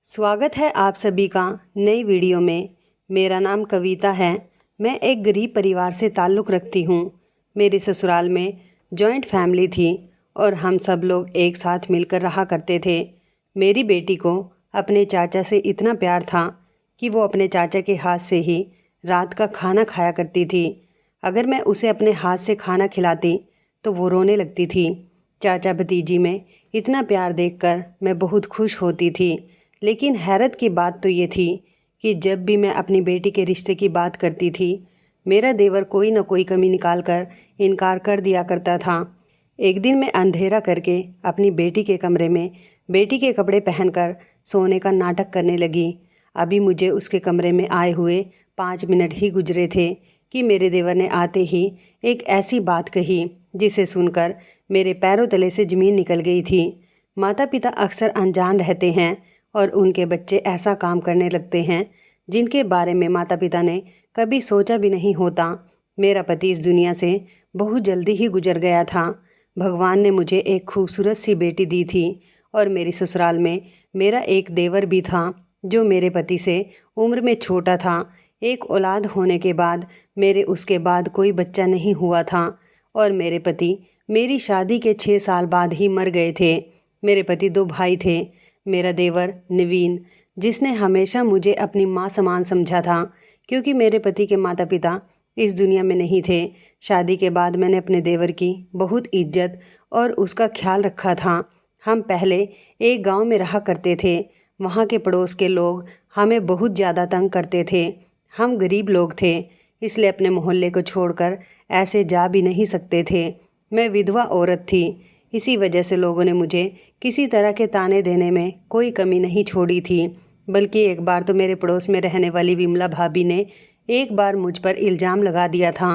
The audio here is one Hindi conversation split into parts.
स्वागत है आप सभी का नई वीडियो में। मेरा नाम कविता है। मैं एक गरीब परिवार से ताल्लुक़ रखती हूँ। मेरे ससुराल में जॉइंट फैमिली थी और हम सब लोग एक साथ मिलकर रहा करते थे। मेरी बेटी को अपने चाचा से इतना प्यार था कि वो अपने चाचा के हाथ से ही रात का खाना खाया करती थी। अगर मैं उसे अपने हाथ से खाना खिलाती तो वो रोने लगती थी। चाचा भतीजी में इतना प्यार देखकर मैं बहुत खुश होती थी। लेकिन हैरत की बात तो ये थी कि जब भी मैं अपनी बेटी के रिश्ते की बात करती थी, मेरा देवर कोई न कोई कमी निकाल कर इनकार कर दिया करता था। एक दिन मैं अंधेरा करके अपनी बेटी के कमरे में बेटी के कपड़े पहनकर सोने का नाटक करने लगी। अभी मुझे उसके कमरे में आए हुए 5 मिनट ही गुजरे थे कि मेरे देवर ने आते ही एक ऐसी बात कही जिसे सुनकर मेरे पैरों तले से ज़मीन निकल गई थी। माता पिता अक्सर अनजान रहते हैं और उनके बच्चे ऐसा काम करने लगते हैं जिनके बारे में माता पिता ने कभी सोचा भी नहीं होता। मेरा पति इस दुनिया से बहुत जल्दी ही गुजर गया था। भगवान ने मुझे एक खूबसूरत सी बेटी दी थी और मेरी ससुराल में मेरा एक देवर भी था जो मेरे पति से उम्र में छोटा था। एक औलाद होने के बाद मेरे उसके बाद कोई बच्चा नहीं हुआ था और मेरे पति मेरी शादी के 6 साल बाद ही मर गए थे। मेरे पति 2 भाई थे। मेरा देवर नवीन, जिसने हमेशा मुझे अपनी माँ समान समझा था क्योंकि मेरे पति के माता पिता इस दुनिया में नहीं थे। शादी के बाद मैंने अपने देवर की बहुत इज्जत और उसका ख्याल रखा था। हम पहले एक गांव में रहा करते थे। वहाँ के पड़ोस के लोग हमें बहुत ज़्यादा तंग करते थे। हम गरीब लोग थे, इसलिए अपने मोहल्ले को छोड़कर ऐसे जा भी नहीं सकते थे। मैं विधवा औरत थी, इसी वजह से लोगों ने मुझे किसी तरह के ताने देने में कोई कमी नहीं छोड़ी थी। बल्कि एक बार तो मेरे पड़ोस में रहने वाली विमला भाभी ने एक बार मुझ पर इल्ज़ाम लगा दिया था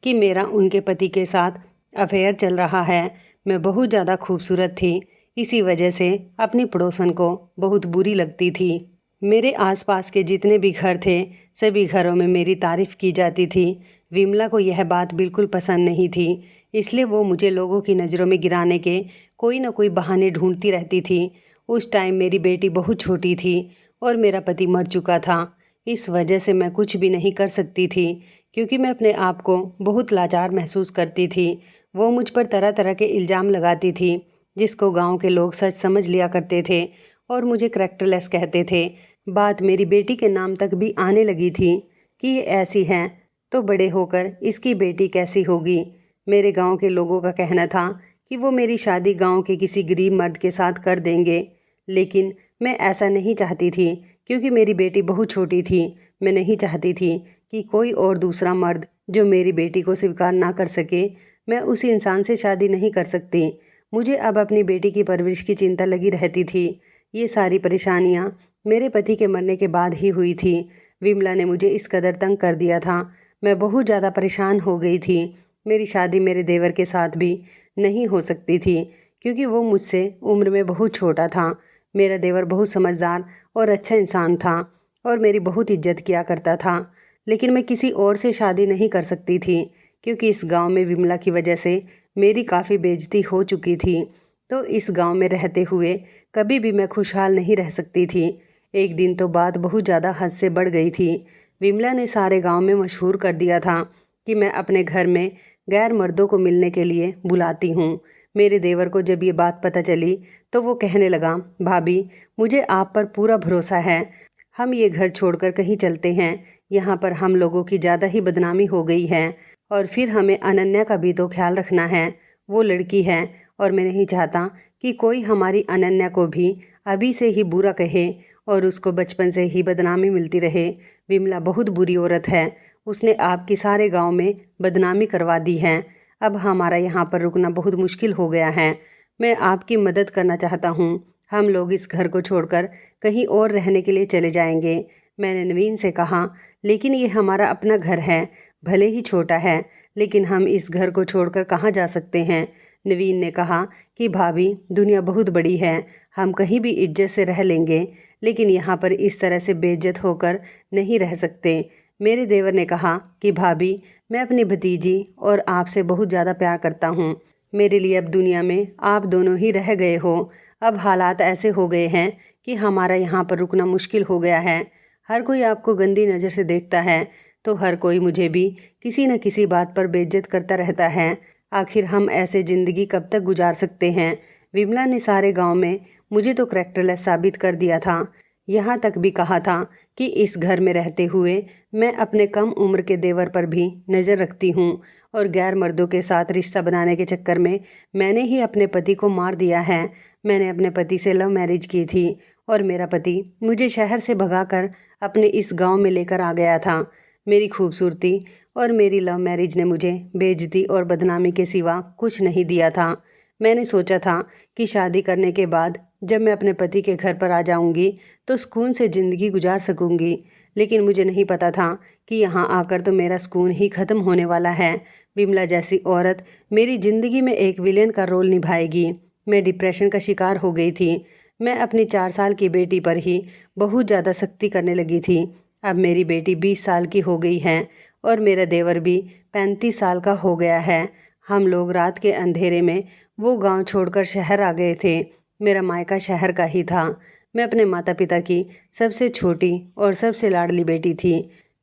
कि मेरा उनके पति के साथ अफेयर चल रहा है। मैं बहुत ज़्यादा खूबसूरत थी, इसी वजह से अपनी पड़ोसन को बहुत बुरी लगती थी। मेरे आसपास के जितने भी घर थे, सभी घरों में मेरी तारीफ़ की जाती थी। विमला को यह बात बिल्कुल पसंद नहीं थी, इसलिए वो मुझे लोगों की नज़रों में गिराने के कोई न कोई बहाने ढूंढती रहती थी। उस टाइम मेरी बेटी बहुत छोटी थी और मेरा पति मर चुका था। इस वजह से मैं कुछ भी नहीं कर सकती थी क्योंकि मैं अपने आप को बहुत लाचार महसूस करती थी। वो मुझ पर तरह तरह के इल्ज़ाम लगाती थी जिसको गाँव के लोग सच समझ लिया करते थे और मुझे करैक्टरलेस कहते थे। बात मेरी बेटी के नाम तक भी आने लगी थी कि ये ऐसी है तो बड़े होकर इसकी बेटी कैसी होगी। मेरे गांव के लोगों का कहना था कि वो मेरी शादी गांव के किसी गरीब मर्द के साथ कर देंगे, लेकिन मैं ऐसा नहीं चाहती थी क्योंकि मेरी बेटी बहुत छोटी थी। मैं नहीं चाहती थी कि कोई और दूसरा मर्द जो मेरी बेटी को स्वीकार ना कर सके, मैं उस इंसान से शादी नहीं कर सकती। मुझे अब अपनी बेटी की परवरिश की चिंता लगी रहती थी। ये सारी परेशानियाँ मेरे पति के मरने के बाद ही हुई थी। विमला ने मुझे इस कदर तंग कर दिया था, मैं बहुत ज़्यादा परेशान हो गई थी। मेरी शादी मेरे देवर के साथ भी नहीं हो सकती थी क्योंकि वो मुझसे उम्र में बहुत छोटा था। मेरा देवर बहुत समझदार और अच्छा इंसान था और मेरी बहुत इज्जत किया करता था। लेकिन मैं किसी और से शादी नहीं कर सकती थी क्योंकि इस गांव में विमला की वजह से मेरी काफ़ी बेइज्जती हो चुकी थी। तो इस गांव में रहते हुए कभी भी मैं खुशहाल नहीं रह सकती थी। एक दिन तो बात बहुत ज़्यादा हद से बढ़ गई थी। विमला ने सारे गांव में मशहूर कर दिया था कि मैं अपने घर में गैर मर्दों को मिलने के लिए बुलाती हूँ। मेरे देवर को जब ये बात पता चली तो वो कहने लगा, भाभी मुझे आप पर पूरा भरोसा है, हम ये घर छोड़कर कहीं चलते हैं। यहाँ पर हम लोगों की ज़्यादा ही बदनामी हो गई है और फिर हमें अनन्या का भी तो ख्याल रखना है। वो लड़की है और मैं नहीं चाहता कि कोई हमारी अनन्या को भी अभी से ही बुरा कहे और उसको बचपन से ही बदनामी मिलती रहे। विमला बहुत बुरी औरत है, उसने आपकी सारे गांव में बदनामी करवा दी है। अब हमारा यहाँ पर रुकना बहुत मुश्किल हो गया है। मैं आपकी मदद करना चाहता हूँ। हम लोग इस घर को छोड़कर कहीं और रहने के लिए चले जाएंगे। मैंने नवीन से कहा, लेकिन ये हमारा अपना घर है, भले ही छोटा है, लेकिन हम इस घर को छोड़कर कहाँ जा सकते हैं। नवीन ने कहा कि भाभी दुनिया बहुत बड़ी है, हम कहीं भी इज्जत से रह लेंगे, लेकिन यहाँ पर इस तरह से बेइज्जत होकर नहीं रह सकते। मेरे देवर ने कहा कि भाभी मैं अपनी भतीजी और आपसे बहुत ज़्यादा प्यार करता हूँ। मेरे लिए अब दुनिया में आप दोनों ही रह गए हो। अब हालात ऐसे हो गए हैं कि हमारा यहाँ पर रुकना मुश्किल हो गया है। हर कोई आपको गंदी नज़र से देखता है, तो हर कोई मुझे भी किसी न किसी बात पर बेइज्जत करता रहता है। आखिर हम ऐसे ज़िंदगी कब तक गुजार सकते हैं। विमला ने सारे गांव में मुझे तो करैक्टरलेस साबित कर दिया था। यहाँ तक भी कहा था कि इस घर में रहते हुए मैं अपने कम उम्र के देवर पर भी नज़र रखती हूँ और गैर मर्दों के साथ रिश्ता बनाने के चक्कर में मैंने ही अपने पति को मार दिया है। मैंने अपने पति से लव मैरिज की थी और मेरा पति मुझे शहर से भगाकर अपने इस गांव में लेकर आ गया था। मेरी खूबसूरती और मेरी लव मैरिज ने मुझे बेइज्जती और बदनामी के सिवा कुछ नहीं दिया था। मैंने सोचा था कि शादी करने के बाद जब मैं अपने पति के घर पर आ जाऊंगी तो सुकून से ज़िंदगी गुजार सकूंगी, लेकिन मुझे नहीं पता था कि यहाँ आकर तो मेरा सुकून ही ख़त्म होने वाला है। विमला जैसी औरत मेरी ज़िंदगी में एक विलेन का रोल निभाएगी। मैं डिप्रेशन का शिकार हो गई थी। मैं अपनी 4 साल की बेटी पर ही बहुत ज़्यादा सख्ती करने लगी थी। अब मेरी बेटी 20 साल की हो गई है और मेरा देवर भी 35 साल का हो गया है। हम लोग रात के अंधेरे में वो गांव छोड़कर शहर आ गए थे। मेरा मायका शहर का ही था। मैं अपने माता पिता की सबसे छोटी और सबसे लाडली बेटी थी।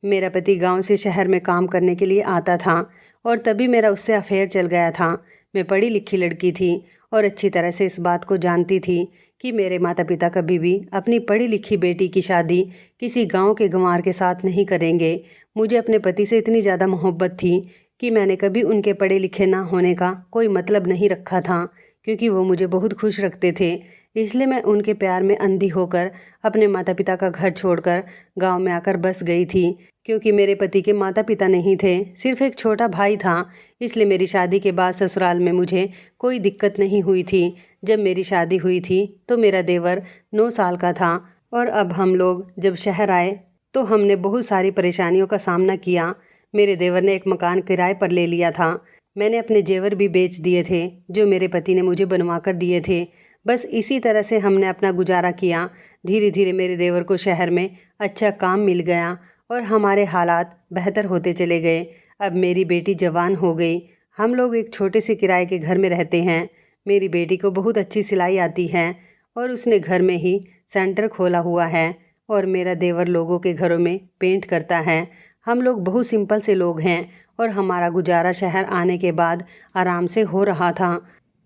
मेरा पति गांव से शहर में काम करने के लिए आता था और तभी मेरा उससे अफेयर चल गया था। मैं पढ़ी लिखी लड़की थी और अच्छी तरह से इस बात को जानती थी कि मेरे माता पिता कभी भी अपनी पढ़ी लिखी बेटी की शादी किसी गांव के गंवार के साथ नहीं करेंगे। मुझे अपने पति से इतनी ज़्यादा मोहब्बत थी कि मैंने कभी उनके पढ़े लिखे ना होने का कोई मतलब नहीं रखा था, क्योंकि वो मुझे बहुत खुश रखते थे। इसलिए मैं उनके प्यार में अंधी होकर अपने माता पिता का घर छोड़कर गांव में आकर बस गई थी। क्योंकि मेरे पति के माता पिता नहीं थे, सिर्फ एक छोटा भाई था, इसलिए मेरी शादी के बाद ससुराल में मुझे कोई दिक्कत नहीं हुई थी। जब मेरी शादी हुई थी तो मेरा देवर 9 साल का था और अब हम लोग जब शहर आए तो हमने बहुत सारी परेशानियों का सामना किया। मेरे देवर ने एक मकान किराए पर ले लिया था। मैंने अपने जेवर भी बेच दिए थे जो मेरे पति ने मुझे बनवा कर दिए थे। बस इसी तरह से हमने अपना गुजारा किया। धीरे धीरे मेरे देवर को शहर में अच्छा काम मिल गया और हमारे हालात बेहतर होते चले गए। अब मेरी बेटी जवान हो गई। हम लोग एक छोटे से किराए के घर में रहते हैं। मेरी बेटी को बहुत अच्छी सिलाई आती है और उसने घर में ही सेंटर खोला हुआ है और मेरा देवर लोगों के घरों में पेंट करता है। हम लोग बहुत सिंपल से लोग हैं और हमारा गुजारा शहर आने के बाद आराम से हो रहा था।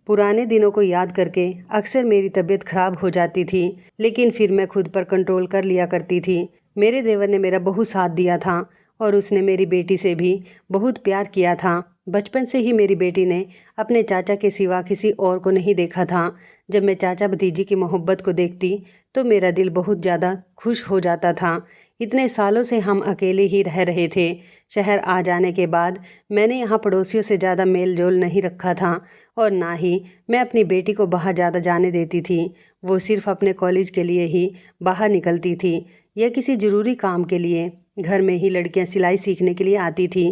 पुराने दिनों को याद करके अक्सर मेरी तबीयत खराब हो जाती थी, लेकिन फिर मैं खुद पर कंट्रोल कर लिया करती थी। मेरे देवर ने मेरा बहुत साथ दिया था और उसने मेरी बेटी से भी बहुत प्यार किया था। बचपन से ही मेरी बेटी ने अपने चाचा के सिवा किसी और को नहीं देखा था। जब मैं चाचा भतीजी की मोहब्बत को देखती तो मेरा दिल बहुत ज़्यादा खुश हो जाता था। इतने सालों से हम अकेले ही रह रहे थे। शहर आ जाने के बाद मैंने यहाँ पड़ोसियों से ज़्यादा मेल जोल नहीं रखा था और ना ही मैं अपनी बेटी को बाहर ज़्यादा जाने देती थी। वो सिर्फ अपने कॉलेज के लिए ही बाहर निकलती थी या किसी ज़रूरी काम के लिए। घर में ही लड़कियाँ सिलाई सीखने के लिए आती थी।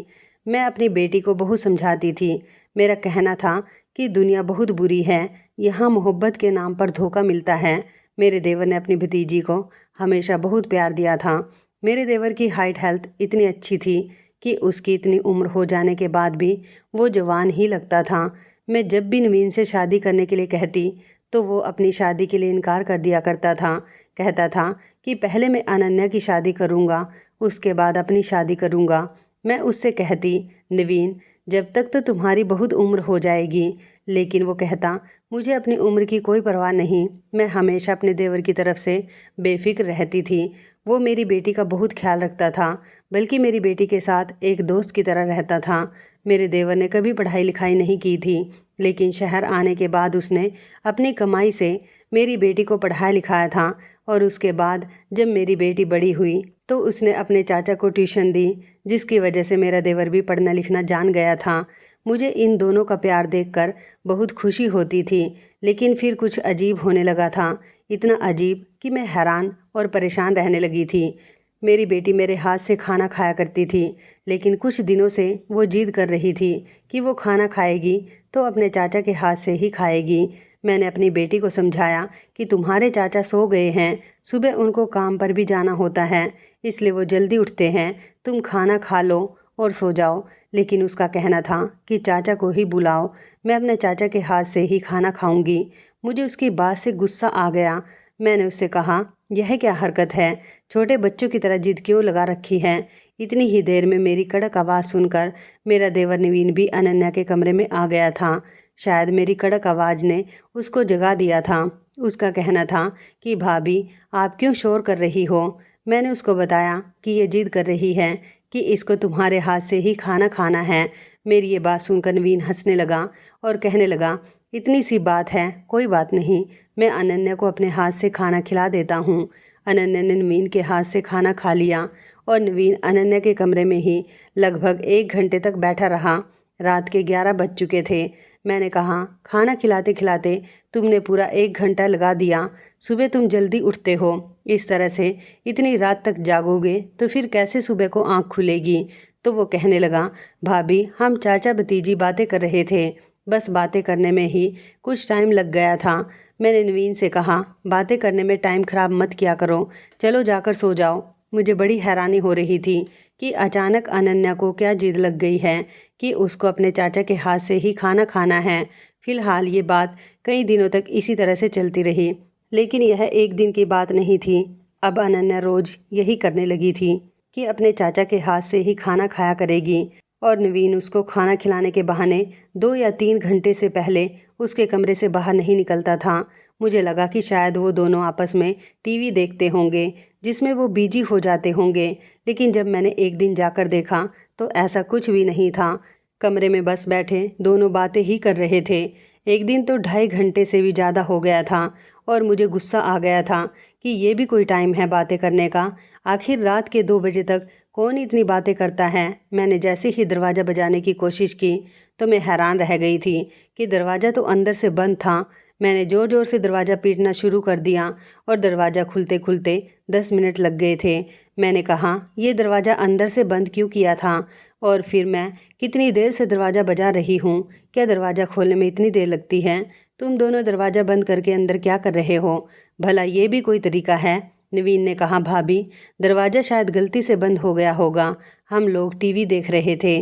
मैं अपनी बेटी को बहुत समझाती थी। मेरा कहना था कि दुनिया बहुत बुरी है, यहाँ मोहब्बत के नाम पर धोखा मिलता है। मेरे देवर ने अपनी भतीजी को हमेशा बहुत प्यार दिया था। मेरे देवर की हाइट हेल्थ इतनी अच्छी थी कि उसकी इतनी उम्र हो जाने के बाद भी वो जवान ही लगता था। मैं जब भी नवीन से शादी करने के लिए कहती तो वो अपनी शादी के लिए इनकार कर दिया करता था। कहता था कि पहले मैं अनन्या की शादी करूँगा, उसके बाद अपनी शादी करूँगा। मैं उससे कहती, नवीन जब तक तो तुम्हारी बहुत उम्र हो जाएगी। लेकिन वो कहता, मुझे अपनी उम्र की कोई परवाह नहीं। मैं हमेशा अपने देवर की तरफ से बेफिक्र रहती थी। वो मेरी बेटी का बहुत ख्याल रखता था, बल्कि मेरी बेटी के साथ एक दोस्त की तरह रहता था। मेरे देवर ने कभी पढ़ाई लिखाई नहीं की थी, लेकिन शहर आने के बाद उसने अपनी कमाई से मेरी बेटी को पढ़ाया लिखाया था और उसके बाद जब मेरी बेटी बड़ी हुई तो उसने अपने चाचा को ट्यूशन दी, जिसकी वजह से मेरा देवर भी पढ़ना लिखना जान गया था। मुझे इन दोनों का प्यार देखकर बहुत खुशी होती थी, लेकिन फिर कुछ अजीब होने लगा था। इतना अजीब कि मैं हैरान और परेशान रहने लगी थी। मेरी बेटी मेरे हाथ से खाना खाया करती थी, लेकिन कुछ दिनों से वो जिद कर रही थी कि वो खाना खाएगी तो अपने चाचा के हाथ से ही खाएगी। मैंने अपनी बेटी को समझाया कि तुम्हारे चाचा सो गए हैं, सुबह उनको काम पर भी जाना होता है, इसलिए वो जल्दी उठते हैं, तुम खाना खा लो और सो जाओ। लेकिन उसका कहना था कि चाचा को ही बुलाओ, मैं अपने चाचा के हाथ से ही खाना खाऊंगी। मुझे उसकी बात से गुस्सा आ गया। मैंने उससे कहा, यह क्या हरकत है? छोटे बच्चों की तरह जिद क्यों लगा रखी है? इतनी ही देर में मेरी कड़क आवाज़ सुनकर मेरा देवर नवीन भी अनन्या के कमरे में आ गया था। शायद मेरी कड़क आवाज़ ने उसको जगा दिया था। उसका कहना था कि भाभी, आप क्यों शोर कर रही हो? मैंने उसको बताया कि ये जिद कर रही है कि इसको तुम्हारे हाथ से ही खाना खाना है। मेरी ये बात सुनकर नवीन हंसने लगा और कहने लगा, इतनी सी बात है, कोई बात नहीं, मैं अनन्या को अपने हाथ से खाना खिला देता हूँ। अनन्या ने नवीन के हाथ से खाना खा लिया और नवीन अनन्या के कमरे में ही लगभग 1 घंटे तक बैठा रहा। रात के 11 बज चुके थे। मैंने कहा, खाना खिलाते खिलाते तुमने पूरा 1 घंटा लगा दिया। सुबह तुम जल्दी उठते हो, इस तरह से इतनी रात तक जागोगे तो फिर कैसे सुबह को आँख खुलेगी? तो वो कहने लगा, भाभी, हम चाचा भतीजी बातें कर रहे थे, बस बातें करने में ही कुछ टाइम लग गया था। मैंने नवीन से कहा, बातें करने में टाइम ख़राब मत किया करो, चलो जाकर सो जाओ। मुझे बड़ी हैरानी हो रही थी कि अचानक अनन्या को क्या जिद लग गई है कि उसको अपने चाचा के हाथ से ही खाना खाना है। फिलहाल ये बात कई दिनों तक इसी तरह से चलती रही, लेकिन यह एक दिन की बात नहीं थी। अब अनन्या रोज़ यही करने लगी थी कि अपने चाचा के हाथ से ही खाना खाया करेगी और नवीन उसको खाना खिलाने के बहाने 2 या 3 घंटे से पहले उसके कमरे से बाहर नहीं निकलता था। मुझे लगा कि शायद वो दोनों आपस में टीवी देखते होंगे, जिसमें वो बिजी हो जाते होंगे, लेकिन जब मैंने एक दिन जाकर देखा तो ऐसा कुछ भी नहीं था। कमरे में बस बैठे दोनों बातें ही कर रहे थे। एक दिन तो 2.5 घंटे से भी ज़्यादा हो गया था और मुझे गुस्सा आ गया था कि ये भी कोई टाइम है बातें करने का? आखिर रात के 2 बजे तक कौन इतनी बातें करता है? मैंने जैसे ही दरवाज़ा बजाने की कोशिश की तो मैं हैरान रह गई थी कि दरवाज़ा तो अंदर से बंद था। मैंने ज़ोर ज़ोर से दरवाज़ा पीटना शुरू कर दिया और दरवाज़ा खुलते खुलते 10 मिनट लग गए थे। मैंने कहा, ये दरवाज़ा अंदर से बंद क्यों किया था? और फिर मैं कितनी देर से दरवाज़ा बजा रही हूँ, क्या दरवाज़ा खोलने में इतनी देर लगती है? तुम दोनों दरवाज़ा बंद करके अंदर क्या कर रहे हो? भला ये भी कोई तरीका है? नवीन ने कहा, भाभी, दरवाज़ा शायद गलती से बंद हो गया होगा, हम लोग टीवी देख रहे थे,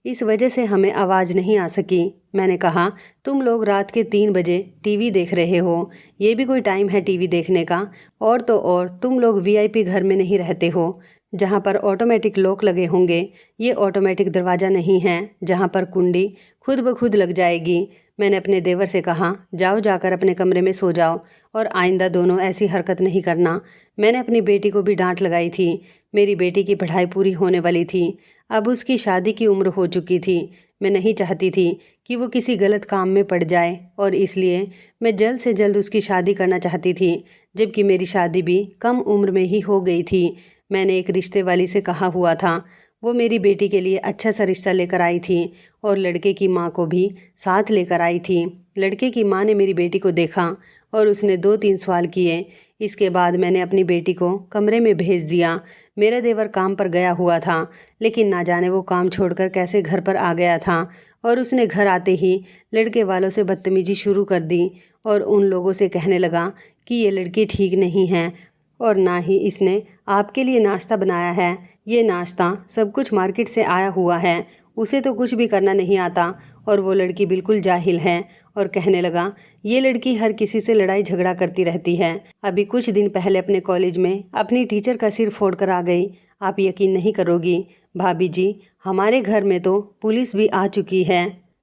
इस वजह से हमें आवाज़ नहीं आ सकी। मैंने कहा, तुम लोग रात के 3 बजे टीवी देख रहे हो, ये भी कोई टाइम है टीवी देखने का? और तो और तुम लोग वीआईपी घर में नहीं रहते हो जहाँ पर ऑटोमेटिक लॉक लगे होंगे। ये ऑटोमेटिक दरवाज़ा नहीं है जहाँ पर कुंडी खुद ब खुद लग जाएगी। मैंने अपने देवर से कहा, जाओ जाकर अपने कमरे में सो जाओ और आइंदा दोनों ऐसी हरकत नहीं करना। मैंने अपनी बेटी को भी डांट लगाई थी। मेरी बेटी की पढ़ाई पूरी होने वाली थी, अब उसकी शादी की उम्र हो चुकी थी। मैं नहीं चाहती थी कि वो किसी गलत काम में पड़ जाए और इसलिए मैं जल्द से जल्द उसकी शादी करना चाहती थी, जबकि मेरी शादी भी कम उम्र में ही हो गई थी। मैंने एक रिश्ते वाली से कहा हुआ था, वो मेरी बेटी के लिए अच्छा सा रिश्ता लेकर आई थी और लड़के की माँ को भी साथ लेकर आई थी। लड़के की माँ ने मेरी बेटी को देखा और उसने 2-3 सवाल किए। इसके बाद मैंने अपनी बेटी को कमरे में भेज दिया। मेरा देवर काम पर गया हुआ था, लेकिन ना जाने वो काम छोड़कर कैसे घर पर आ गया था और उसने घर आते ही लड़के वालों से बदतमीजी शुरू कर दी और उन लोगों से कहने लगा कि ये लड़की ठीक नहीं है और ना ही इसने आपके लिए नाश्ता बनाया है। ये नाश्ता सब कुछ मार्केट से आया हुआ है, उसे तो कुछ भी करना नहीं आता और वो लड़की बिल्कुल जाहिल है। और कहने लगा, ये लड़की हर किसी से लड़ाई झगड़ा करती रहती है। अभी कुछ दिन पहले अपने कॉलेज में अपनी टीचर का सिर फोड़ कर आ गई। आप यकीन नहीं करोगी भाभी जी, हमारे घर में तो पुलिस भी आ चुकी है।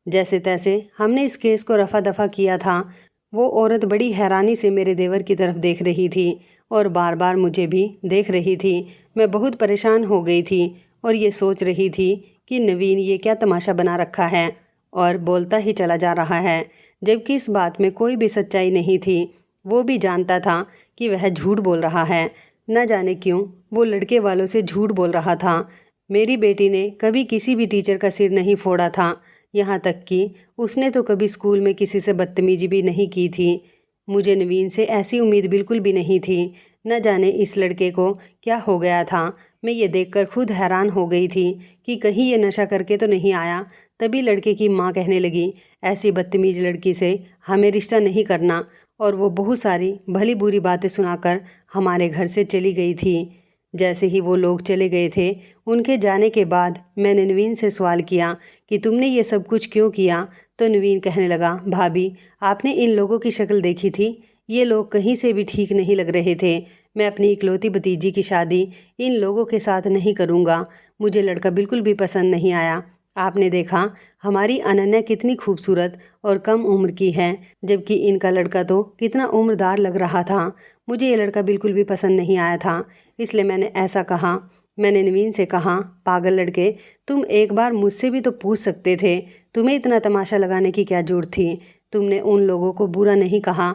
जैसे तैसे हमने इस केस को रफा दफा किया था। वो औरत बड़ी हैरानी से मेरे देवर की तरफ देख रही थी और बार बार मुझे भी देख रही थी। मैं बहुत परेशान हो गई थी और ये सोच रही थी कि नवीन ये क्या तमाशा बना रखा है और बोलता ही चला जा रहा है, जबकि इस बात में कोई भी सच्चाई नहीं थी। वो भी जानता था कि वह झूठ बोल रहा है। न जाने क्यों वो लड़के वालों से झूठ बोल रहा था। मेरी बेटी ने कभी किसी भी टीचर का सिर नहीं फोड़ा था, यहाँ तक कि उसने तो कभी स्कूल में किसी से बदतमीजी भी नहीं की थी। मुझे नवीन से ऐसी उम्मीद बिल्कुल भी नहीं थी। न जाने इस लड़के को क्या हो गया था। मैं ये देखकर खुद हैरान हो गई थी कि कहीं ये नशा करके तो नहीं आया। तभी लड़के की माँ कहने लगी, ऐसी बदतमीज लड़की से हमें रिश्ता नहीं करना, और वो बहुत सारी भली बुरी बातें सुनाकर हमारे घर से चली गई थी। जैसे ही वो लोग चले गए थे, उनके जाने के बाद मैंने नवीन से सवाल किया कि तुमने ये सब कुछ क्यों किया? तो नवीन कहने लगा, भाभी, आपने इन लोगों की शक्ल देखी थी, ये लोग कहीं से भी ठीक नहीं लग रहे थे। मैं अपनी इकलौती भतीजी की शादी इन लोगों के साथ नहीं करूँगा। मुझे लड़का बिल्कुल भी पसंद नहीं आया। आपने देखा हमारी अनन्या कितनी खूबसूरत और कम उम्र की है, जबकि इनका लड़का तो कितना उम्रदार लग रहा था। मुझे ये लड़का बिल्कुल भी पसंद नहीं आया था, इसलिए मैंने ऐसा कहा। मैंने नवीन से कहा, पागल लड़के, तुम एक बार मुझसे भी तो पूछ सकते थे। तुम्हें इतना तमाशा लगाने की क्या जरूरत थी? तुमने उन लोगों को बुरा नहीं कहा,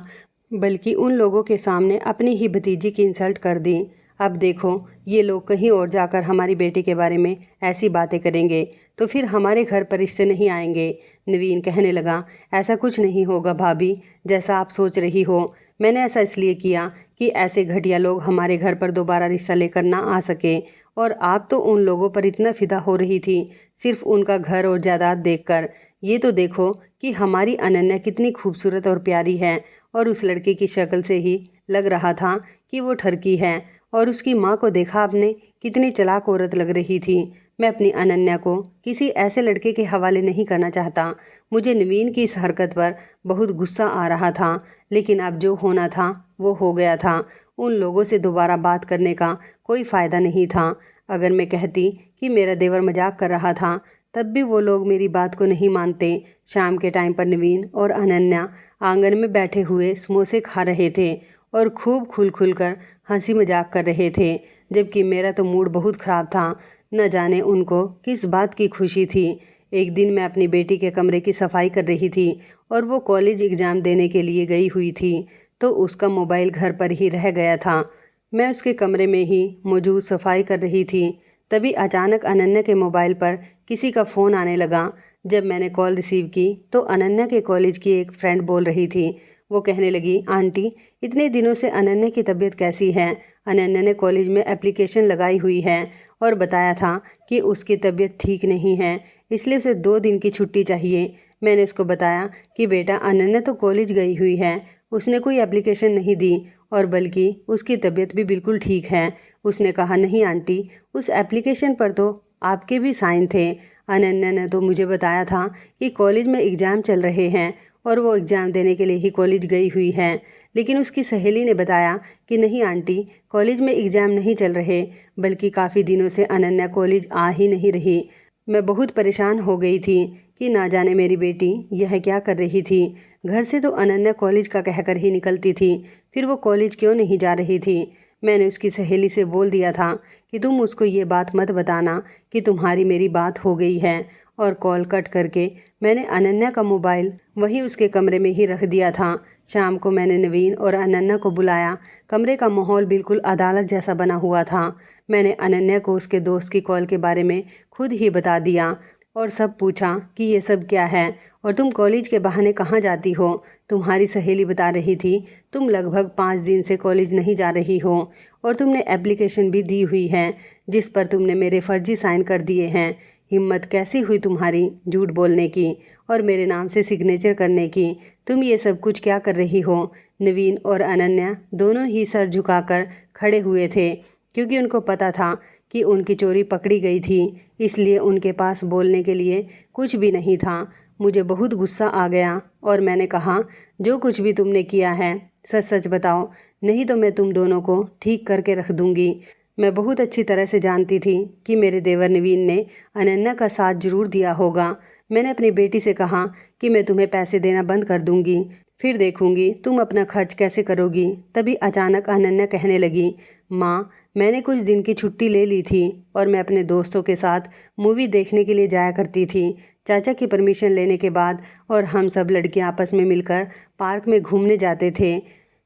बल्कि उन लोगों के सामने अपनी ही भतीजी की इंसल्ट कर दी। अब देखो, ये लोग कहीं और जाकर हमारी बेटी के बारे में ऐसी बातें करेंगे तो फिर हमारे घर पर रिश्ते नहीं आएंगे। नवीन कहने लगा, ऐसा कुछ नहीं होगा भाभी, जैसा आप सोच रही हो। मैंने ऐसा इसलिए किया कि ऐसे घटिया लोग हमारे घर पर दोबारा रिश्ता लेकर ना आ सके। और आप तो उन लोगों पर इतना फिदा हो रही थी सिर्फ उनका घर और जायदाद देखकर। ये तो देखो कि हमारी अनन्या कितनी खूबसूरत और प्यारी है, और उस लड़के की शक्ल से ही लग रहा था कि वो ठरकी है। और उसकी माँ को देखा आपने, कितनी चालाक औरत लग रही थी। मैं अपनी अनन्या को किसी ऐसे लड़के के हवाले नहीं करना चाहता। मुझे नवीन की इस हरकत पर बहुत गुस्सा आ रहा था, लेकिन अब जो होना था वो हो गया था। उन लोगों से दोबारा बात करने का कोई फ़ायदा नहीं था। अगर मैं कहती कि मेरा देवर मजाक कर रहा था, तब भी वो लोग मेरी बात को नहीं मानते। शाम के टाइम पर नवीन और अनन्या आंगन में बैठे हुए समोसे खा रहे थे और खूब खुल खुल कर हंसी मजाक कर रहे थे, जबकि मेरा तो मूड बहुत ख़राब था। न जाने उनको किस बात की खुशी थी। एक दिन मैं अपनी बेटी के कमरे की सफाई कर रही थी और वो कॉलेज एग्ज़ाम देने के लिए गई हुई थी, तो उसका मोबाइल घर पर ही रह गया था। मैं उसके कमरे में ही मौजूद सफाई कर रही थी। तभी अचानक अनन्या के मोबाइल पर किसी का फ़ोन आने लगा। जब मैंने कॉल रिसीव की तो अनन्या के कॉलेज की एक फ्रेंड बोल रही थी। वो कहने लगी, आंटी, इतने दिनों से अनन्या की तबीयत कैसी है? अनन्या ने कॉलेज में एप्लीकेशन लगाई हुई है और बताया था कि उसकी तबीयत ठीक नहीं है, इसलिए उसे 2 दिन की छुट्टी चाहिए। मैंने उसको बताया कि बेटा, अनन्या तो कॉलेज गई हुई है, उसने कोई एप्लीकेशन नहीं दी, और बल्कि उसकी तबीयत भी बिल्कुल ठीक है। उसने कहा, नहीं आंटी, उस एप्लीकेशन पर तो आपके भी साइन थे। अनन्या ने तो मुझे बताया था कि कॉलेज में एग्ज़ाम चल रहे हैं और वो एग्ज़ाम देने के लिए ही कॉलेज गई हुई है। लेकिन उसकी सहेली ने बताया कि नहीं आंटी, कॉलेज में एग्ज़ाम नहीं चल रहे, बल्कि काफ़ी दिनों से अनन्या कॉलेज आ ही नहीं रही। मैं बहुत परेशान हो गई थी कि ना जाने मेरी बेटी यह क्या कर रही थी। घर से तो अनन्या कॉलेज का कहकर ही निकलती थी, फिर वो कॉलेज क्यों नहीं जा रही थी? मैंने उसकी सहेली से बोल दिया था कि तुम उसको ये बात मत बताना कि तुम्हारी मेरी बात हो गई है, और कॉल कट करके मैंने अनन्या का मोबाइल वहीं उसके कमरे में ही रख दिया था। शाम को मैंने नवीन और अनन्या को बुलाया। कमरे का माहौल बिल्कुल अदालत जैसा बना हुआ था। मैंने अनन्या को उसके दोस्त की कॉल के बारे में खुद ही बता दिया और सब पूछा कि ये सब क्या है और तुम कॉलेज के बहाने कहाँ जाती हो? तुम्हारी सहेली बता रही थी तुम लगभग 5 दिन से कॉलेज नहीं जा रही हो, और तुमने एप्लीकेशन भी दी हुई है जिस पर तुमने मेरे फर्जी साइन कर दिए हैं। हिम्मत कैसी हुई तुम्हारी झूठ बोलने की और मेरे नाम से सिग्नेचर करने की? तुम ये सब कुछ क्या कर रही हो? नवीन और अनन्या दोनों ही सर झुकाकर खड़े हुए थे, क्योंकि उनको पता था कि उनकी चोरी पकड़ी गई थी, इसलिए उनके पास बोलने के लिए कुछ भी नहीं था। मुझे बहुत गुस्सा आ गया और मैंने कहा, जो कुछ भी तुमने किया है सच सच बताओ, नहीं तो मैं तुम दोनों को ठीक करके रख दूंगी। मैं बहुत अच्छी तरह से जानती थी कि मेरे देवर नवीन ने अनन्या का साथ जरूर दिया होगा। मैंने अपनी बेटी से कहा कि मैं तुम्हें पैसे देना बंद कर दूंगी, फिर देखूंगी तुम अपना खर्च कैसे करोगी। तभी अचानक अनन्या कहने लगी, माँ, मैंने कुछ दिन की छुट्टी ले ली थी और मैं अपने दोस्तों के साथ मूवी देखने के लिए जाया करती थी। चाचा की परमिशन लेने के बाद और हम सब लड़कियां आपस में मिलकर पार्क में घूमने जाते थे।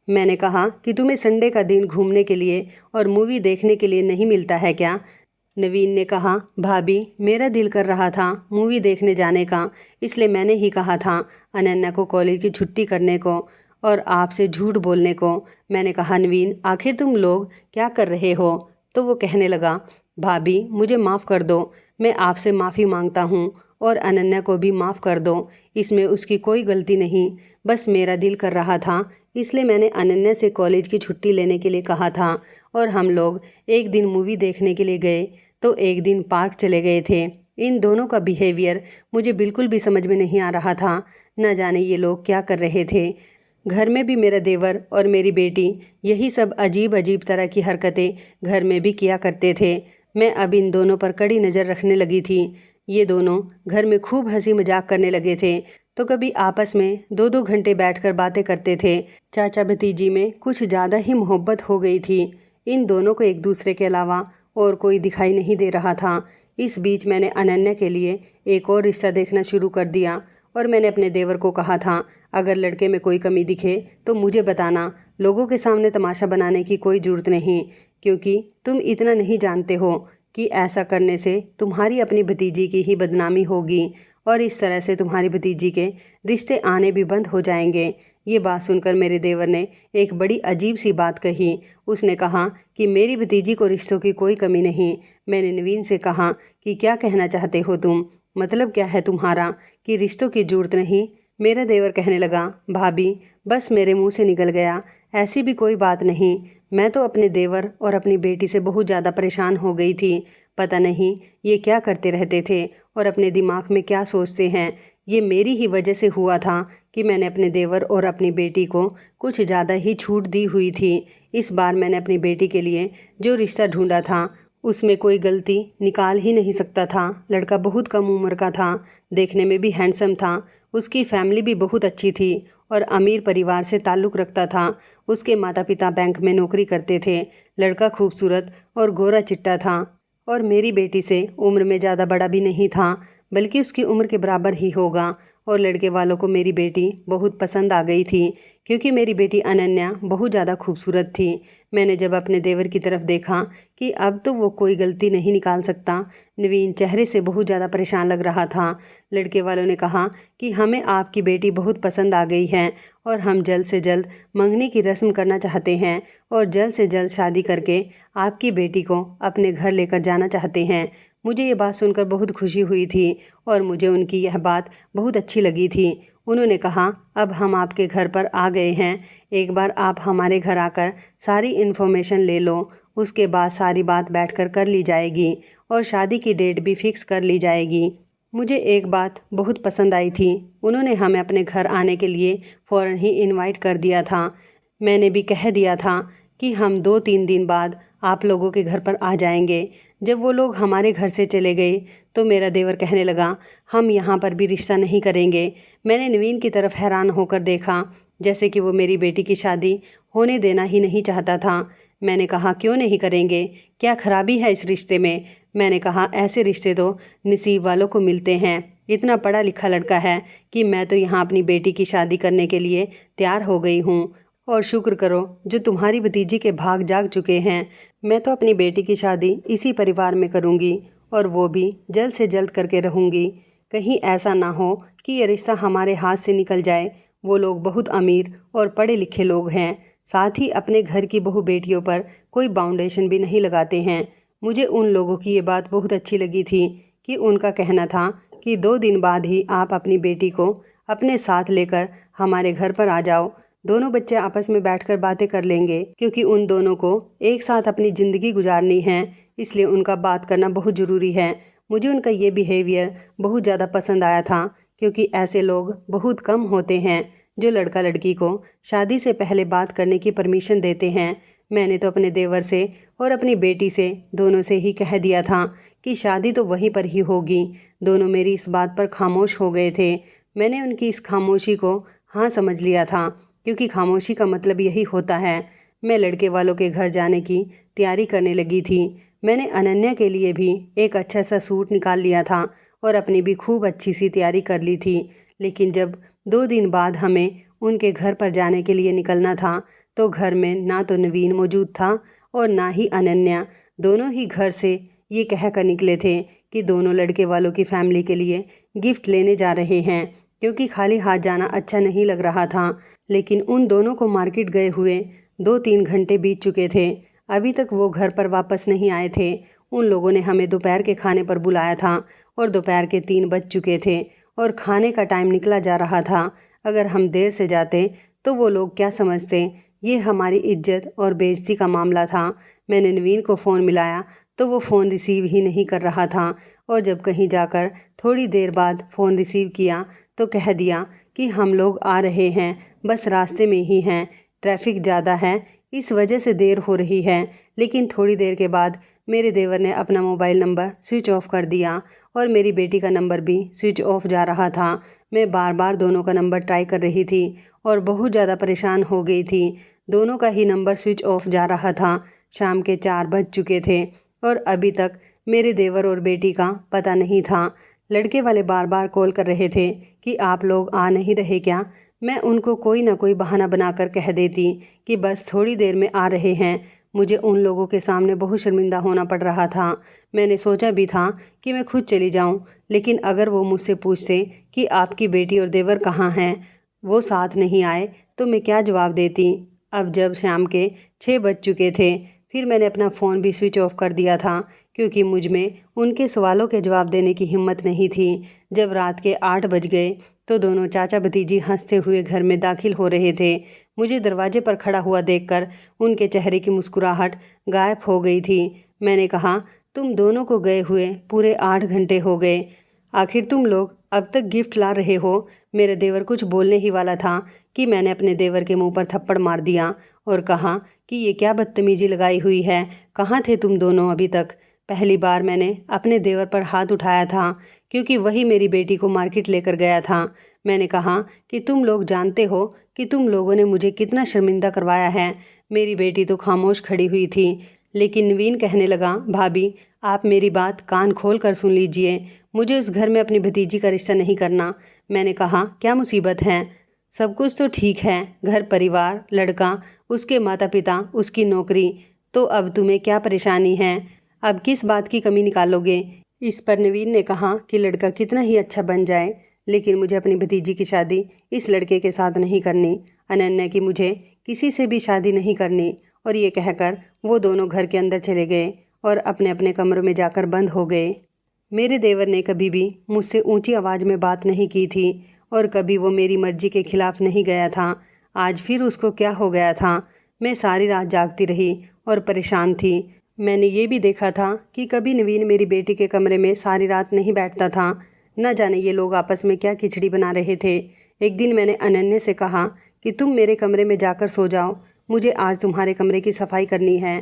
मैंने कहा कि तुम्हें संडे का दिन घूमने के लिए और मूवी देखने के लिए नहीं मिलता है क्या? नवीन ने कहा, भाभी, मेरा दिल कर रहा था मूवी देखने जाने का, इसलिए मैंने ही कहा था अनन्या को कॉलेज की छुट्टी करने को और आपसे झूठ बोलने को। मैंने कहा, नवीन, आखिर तुम लोग क्या कर रहे हो? तो वो कहने लगा, भाभी, मुझे माफ़ कर दो, मैं आपसे माफ़ी मांगता हूँ और अनन्या को भी माफ़ कर दो। इसमें उसकी कोई गलती नहीं, बस मेरा दिल कर रहा था, इसलिए मैंने अनन्या से कॉलेज की छुट्टी लेने के लिए कहा था और हम लोग एक दिन मूवी देखने के लिए गए तो एक दिन पार्क चले गए थे। इन दोनों का बिहेवियर मुझे बिल्कुल भी समझ में नहीं आ रहा था। न जाने ये लोग क्या कर रहे थे। घर में भी मेरा देवर और मेरी बेटी यही सब अजीब अजीब तरह की हरकतें घर में भी किया करते थे। मैं अब इन दोनों पर कड़ी नज़र रखने लगी थी। ये दोनों घर में खूब हंसी मजाक करने लगे थे, तो कभी आपस में 2-2 घंटे बैठकर बातें करते थे। चाचा भतीजी में कुछ ज़्यादा ही मोहब्बत हो गई थी। इन दोनों को एक दूसरे के अलावा और कोई दिखाई नहीं दे रहा था। इस बीच मैंने अनन्या के लिए एक और रिश्ता देखना शुरू कर दिया और मैंने अपने देवर को कहा था, अगर लड़के में कोई कमी दिखे तो मुझे बताना। लोगों के सामने तमाशा बनाने की कोई ज़रूरत नहीं, क्योंकि तुम इतना नहीं जानते हो कि ऐसा करने से तुम्हारी अपनी भतीजी की ही बदनामी होगी और इस तरह से तुम्हारी भतीजी के रिश्ते आने भी बंद हो जाएंगे। ये बात सुनकर मेरे देवर ने एक बड़ी अजीब सी बात कही। उसने कहा कि मेरी भतीजी को रिश्तों की कोई कमी नहीं। मैंने नवीन से कहा कि क्या कहना चाहते हो तुम, मतलब क्या है तुम्हारा कि रिश्तों की जरूरत नहीं। मेरा देवर कहने लगा, भाभी बस मेरे मुंह से निकल गया, ऐसी भी कोई बात नहीं। मैं तो अपने देवर और अपनी बेटी से बहुत ज़्यादा परेशान हो गई थी। पता नहीं ये क्या करते रहते थे और अपने दिमाग में क्या सोचते हैं। ये मेरी ही वजह से हुआ था कि मैंने अपने देवर और अपनी बेटी को कुछ ज़्यादा ही छूट दी हुई थी। इस बार मैंने अपनी बेटी के लिए जो रिश्ता ढूंढा था उसमें कोई गलती निकाल ही नहीं सकता था। लड़का बहुत कम उम्र का था, देखने में भी हैंडसम था, उसकी फैमिली भी बहुत अच्छी थी और अमीर परिवार से ताल्लुक़ रखता था। उसके माता पिता बैंक में नौकरी करते थे। लड़का खूबसूरत और गोरा चिट्टा था और मेरी बेटी से उम्र में ज़्यादा बड़ा भी नहीं था, बल्कि उसकी उम्र के बराबर ही होगा। और लड़के वालों को मेरी बेटी बहुत पसंद आ गई थी, क्योंकि मेरी बेटी अनन्या बहुत ज़्यादा खूबसूरत थी। मैंने जब अपने देवर की तरफ देखा कि अब तो वो कोई गलती नहीं निकाल सकता। नवीन चेहरे से बहुत ज़्यादा परेशान लग रहा था। लड़के वालों ने कहा कि हमें आपकी बेटी बहुत पसंद आ गई है और हम जल्द से जल्द मंगनी की रस्म करना चाहते हैं और जल्द से जल्द शादी करके आपकी बेटी को अपने घर लेकर जाना चाहते हैं। मुझे ये बात सुनकर बहुत खुशी हुई थी और मुझे उनकी यह बात बहुत अच्छी लगी थी। उन्होंने कहा, अब हम आपके घर पर आ गए हैं, एक बार आप हमारे घर आकर सारी इन्फॉर्मेशन ले लो, उसके बाद सारी बात बैठकर कर ली जाएगी और शादी की डेट भी फिक्स कर ली जाएगी। मुझे एक बात बहुत पसंद आई थी, उन्होंने हमें अपने घर आने के लिए फ़ौरन ही इनवाइट कर दिया था। मैंने भी कह दिया था कि हम 2-3 दिन बाद आप लोगों के घर पर आ जाएंगे। जब वो लोग हमारे घर से चले गए तो मेरा देवर कहने लगा, हम यहाँ पर भी रिश्ता नहीं करेंगे। मैंने नवीन की तरफ हैरान होकर देखा, जैसे कि वो मेरी बेटी की शादी होने देना ही नहीं चाहता था। मैंने कहा, क्यों नहीं करेंगे, क्या खराबी है इस रिश्ते में। मैंने कहा, ऐसे रिश्ते तो नसीब वालों को मिलते हैं। इतना पढ़ा लिखा लड़का है कि मैं तो यहाँ अपनी बेटी की शादी करने के लिए तैयार हो गई हूँ और शुक्र करो जो तुम्हारी भतीजी के भाग जाग चुके हैं। मैं तो अपनी बेटी की शादी इसी परिवार में करूँगी और वो भी जल्द से जल्द करके रहूँगी। कहीं ऐसा ना हो कि ये रिश्ता हमारे हाथ से निकल जाए। वो लोग बहुत अमीर और पढ़े लिखे लोग हैं, साथ ही अपने घर की बहू बेटियों पर कोई बाउंडेशन भी नहीं लगाते हैं। मुझे उन लोगों की ये बात बहुत अच्छी लगी थी कि उनका कहना था कि 2 दिन बाद ही आप अपनी बेटी को अपने साथ लेकर हमारे घर पर आ जाओ। दोनों बच्चे आपस में बैठकर बातें कर लेंगे, क्योंकि उन दोनों को एक साथ अपनी ज़िंदगी गुजारनी है, इसलिए उनका बात करना बहुत ज़रूरी है। मुझे उनका ये बिहेवियर बहुत ज़्यादा पसंद आया था, क्योंकि ऐसे लोग बहुत कम होते हैं जो लड़का लड़की को शादी से पहले बात करने की परमिशन देते हैं। मैंने तो अपने देवर से और अपनी बेटी से दोनों से ही कह दिया था कि शादी तो वहीं पर ही होगी। दोनों मेरी इस बात पर खामोश हो गए थे। मैंने उनकी इस खामोशी को हाँ समझ लिया था, क्योंकि खामोशी का मतलब यही होता है। मैं लड़के वालों के घर जाने की तैयारी करने लगी थी। मैंने अनन्या के लिए भी एक अच्छा सा सूट निकाल लिया था और अपनी भी खूब अच्छी सी तैयारी कर ली थी। लेकिन जब 2 दिन बाद हमें उनके घर पर जाने के लिए निकलना था तो घर में ना तो नवीन मौजूद था और ना ही अनन्या। दोनों ही घर से ये कह कर निकले थे कि दोनों लड़के वालों की फैमिली के लिए गिफ्ट लेने जा रहे हैं, क्योंकि खाली हाथ जाना अच्छा नहीं लग रहा था। लेकिन उन दोनों को मार्केट गए हुए 2-3 घंटे बीत चुके थे, अभी तक वो घर पर वापस नहीं आए थे। उन लोगों ने हमें दोपहर के खाने पर बुलाया था और दोपहर के 3 बज चुके थे और खाने का टाइम निकला जा रहा था। अगर हम देर से जाते तो वो लोग क्या समझते, ये हमारी इज्जत और बेइज्जती का मामला था। मैंने नवीन को फ़ोन मिलाया तो वो फ़ोन रिसीव ही नहीं कर रहा था और जब कहीं जाकर थोड़ी देर बाद फ़ोन रिसीव किया तो कह दिया कि हम लोग आ रहे हैं, बस रास्ते में ही हैं, ट्रैफिक ज़्यादा है, इस वजह से देर हो रही है। लेकिन थोड़ी देर के बाद मेरे देवर ने अपना मोबाइल नंबर स्विच ऑफ कर दिया और मेरी बेटी का नंबर भी स्विच ऑफ जा रहा था। मैं बार बार दोनों का नंबर ट्राई कर रही थी और बहुत ज़्यादा परेशान हो गई थी। दोनों का ही नंबर स्विच ऑफ जा रहा था। शाम के 4 बज चुके थे और अभी तक मेरे देवर और बेटी का पता नहीं था। लड़के वाले बार बार कॉल कर रहे थे कि आप लोग आ नहीं रहे क्या। मैं उनको कोई ना कोई बहाना बनाकर कह देती कि बस थोड़ी देर में आ रहे हैं। मुझे उन लोगों के सामने बहुत शर्मिंदा होना पड़ रहा था। मैंने सोचा भी था कि मैं खुद चली जाऊं, लेकिन अगर वो मुझसे पूछते कि आपकी बेटी और देवर कहाँ हैं, वो साथ नहीं आए, तो मैं क्या जवाब देती। अब जब शाम के 6 बज चुके थे, फिर मैंने अपना फ़ोन भी स्विच ऑफ कर दिया था, क्योंकि मुझ में उनके सवालों के जवाब देने की हिम्मत नहीं थी। जब रात के 8 बज गए तो दोनों चाचा भतीजी हंसते हुए घर में दाखिल हो रहे थे। मुझे दरवाजे पर खड़ा हुआ देखकर उनके चेहरे की मुस्कुराहट गायब हो गई थी। मैंने कहा, तुम दोनों को गए हुए पूरे 8 घंटे हो गए, आखिर तुम लोग अब तक गिफ्ट ला रहे हो। मेरे देवर कुछ बोलने ही वाला था कि मैंने अपने देवर के मुंह पर थप्पड़ मार दिया और कहा कि ये क्या बदतमीजी लगाई हुई है, कहाँ थे तुम दोनों अभी तक। पहली बार मैंने अपने देवर पर हाथ उठाया था, क्योंकि वही मेरी बेटी को मार्केट लेकर गया था। मैंने कहा कि तुम लोग जानते हो कि तुम लोगों ने मुझे कितना शर्मिंदा करवाया है। मेरी बेटी तो खामोश खड़ी हुई थी, लेकिन नवीन कहने लगा, भाभी आप मेरी बात कान खोल कर सुन लीजिए, मुझे उस घर में अपनी भतीजी का रिश्ता नहीं करना। मैंने कहा, क्या मुसीबत है, सब कुछ तो ठीक है, घर परिवार, लड़का, उसके माता पिता, उसकी नौकरी, तो अब तुम्हें क्या परेशानी है, अब किस बात की कमी निकालोगे। इस पर नवीन ने कहा कि लड़का कितना ही अच्छा बन जाए, लेकिन मुझे अपनी भतीजी की शादी इस लड़के के साथ नहीं करनी। अनन्या की मुझे किसी से भी शादी नहीं करनी। और ये कहकर वो दोनों घर के अंदर चले गए और अपने अपने कमरों में जाकर बंद हो गए। मेरे देवर ने कभी भी मुझसे ऊंची आवाज़ में बात नहीं की थी और कभी वो मेरी मर्जी के खिलाफ नहीं गया था। आज फिर उसको क्या हो गया था। मैं सारी रात जागती रही और परेशान थी। मैंने ये भी देखा था कि कभी नवीन मेरी बेटी के कमरे में सारी रात नहीं बैठता था। न जाने ये लोग आपस में क्या खिचड़ी बना रहे थे। एक दिन मैंने अनन्या से कहा कि तुम मेरे कमरे में जाकर सो जाओ, मुझे आज तुम्हारे कमरे की सफाई करनी है।